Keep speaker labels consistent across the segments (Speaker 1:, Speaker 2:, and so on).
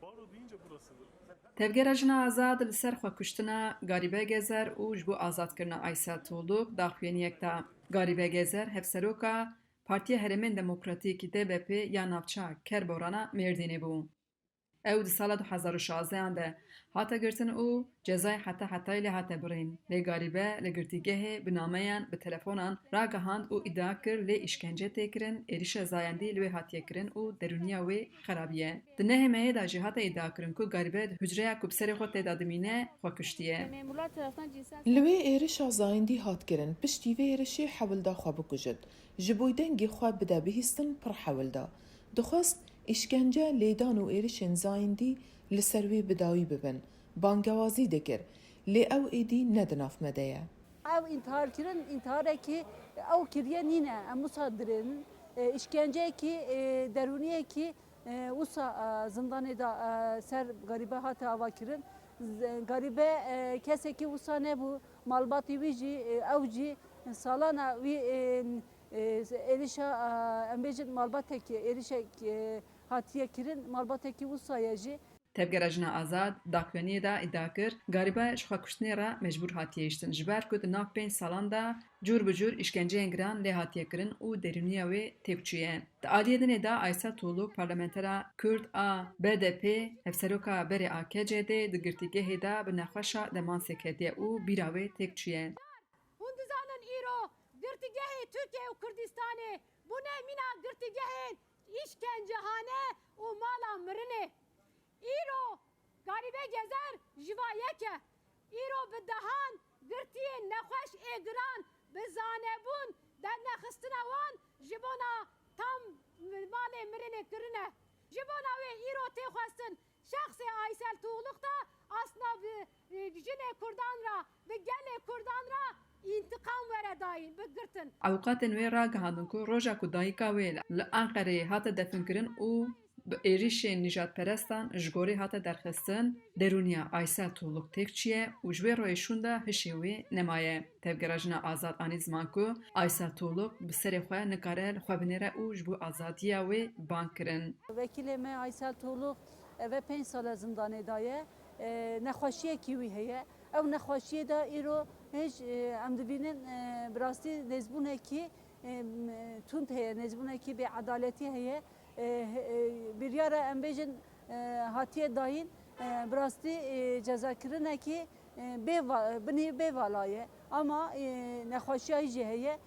Speaker 1: Baro deyince burasıdır.
Speaker 2: Tevgera jina azad li ser xwekuştina Garîbe Gezer û ji bo azadkirina Aysel Tuğluk daxuyeniyek da Garîbe Gezer hevseroka Partiya Herêmên Demokratîk DBP ya navçeya Kerborana Mêrdînê bû. Ew di sala 2016 de hate girtin û cezayê hetayê lê hate birîn. Lê Garîbe li girtîgehê bi nameyan bi telefonan ragihand û îdia kir lê îşkence tê kirin, êrişa zayendî li wê hatiye kirin û derûniya wê xerabiye. Di nehê meyê de jî hate îdia kirin ku Garîbe di hucreya ku bi serê xwe tê de dimîne xwe kuştiye.
Speaker 3: Li wê êrişa zayendî hat kirin, piştî vê êrişê hewilda xwe bikujit. Ji bo dengê xwe bide bihîstin pir hewilda. Dixwest îşkence, lêdan û êrişên zayendî li ser wê bidawî bibin. Bangewazî dikir, lê ew êdî ne di nav me de ye.
Speaker 4: Ev intihar kirin, intiharekî ew kiriye nîne, em wisa dirin. İşkenceyekî, derûniyekî wisa zindanê da ser garîbe hate ava kirin. Garîbe kesekî wisa nebû, malbatê wî jî ew jî salana wî êrişa em bêjin malbatekî êrişek hatiye kirin, malbatekî wisaya jî
Speaker 2: Tevgera jina azad daxuyaniyê de îdia kir Garîbe ji xwekuştinê re mecbûr hatiye îştin ji ber ku di nav 5 salan de cûr bi cûr îşkenceyên giran lê hatiye kirin û derûniya wê têkçûye. Di aliyê dinê de Aysel Tuğluk parlamentera Kurd a BDP hevseroka berê a KCD di girtîgehê de bi nexweşa demansê ketiye û bîra wê têkçûye.
Speaker 5: Hûn dizanin îro girtîgehê Tirkiye û Kurdistanê bûne mîna girtîgehên îşkencehane û mala mirinê. Îro Garîbe Gezer ji va yek e. Îro bi dehan girtiyên nexweş ê giran bi zanebûn dernexistina wan ji bona tam malê mirinê kirine. Ji bona wê îro tê xwestin şexsê Aysel Tuğluk da asna bi jinê Kurdan ra bi gelê Kurdan ra întiqam were dayîn bigirtin.
Speaker 2: Awqatên wê ragihandin ku roja ku dayîka wê li Enqereyê hate definkirin û bi êrişên nîjadperestan ji gorî hate derxistin, derûniya Aysel Tuğluk têkçûye û ji wê royê şûn de hişê wê nemaye. Tevgera jina azad anî ziman ku Aysel Tuğluk bi serê xwe nikare li xwe binêre û ji bo azadiya wê bang kirin.
Speaker 4: Vekilê me Aysel Tuğluk ve 5 sala zindanê daye nexweşiyekî wî heye. Ew nexweşiyê de îro hiç em dibînin bi rastî nezbûnekî tund heye, nezbûnekî bêedaletî heye. Biryara em bêjin hatiye dayîn bi rastî cezakirinekî binê bêvala ye. Ama nexweşiya jî heye.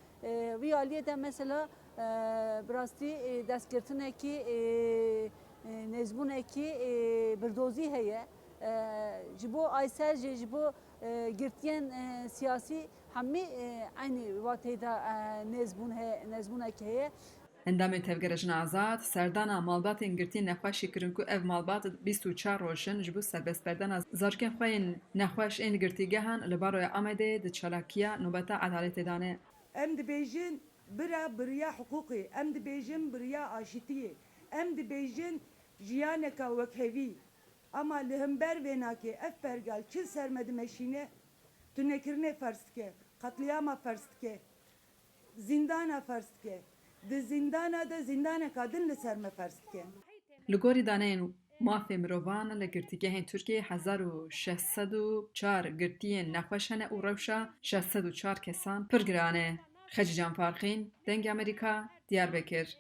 Speaker 4: Vî aliyê de mesela bi rastî destgirtinekî nezbûnekî birdozî heye. Ji bo Aysel jî ji bo girtiyên siyasî hemî aynî watê de nezbûnek heye.
Speaker 2: Endamên tevgera jina azad serdana malbatên girtî nexweşî kirin ku ev malbat 24 rojin ji bo serbestberdana zarokên xwe yên nexweş ên girtîgehan li baroya Amedê di çalakiya nobeta edaletê dane.
Speaker 6: Em dibêjin bira biriya hiqûqê, em dibêjin biriya aşîtiyê, em dibêjin jiyaneka wekhevî. Ama li hember vê nakê ev pergal çil sermedi meşîne, tunekirinê fers dike, qetliyama fers dike, zindana fers dike. Di zindana de zindaneka din li ser me fers dike.
Speaker 2: Li gorî daneyên mafê mirovan li girtîgehên Tirkiyeyê 1604 girtiyên nexweş hene û rewşa 604 kesan pir giran e. Xecî Canfarxîn, Dengê Amerîka, Diyarbekir.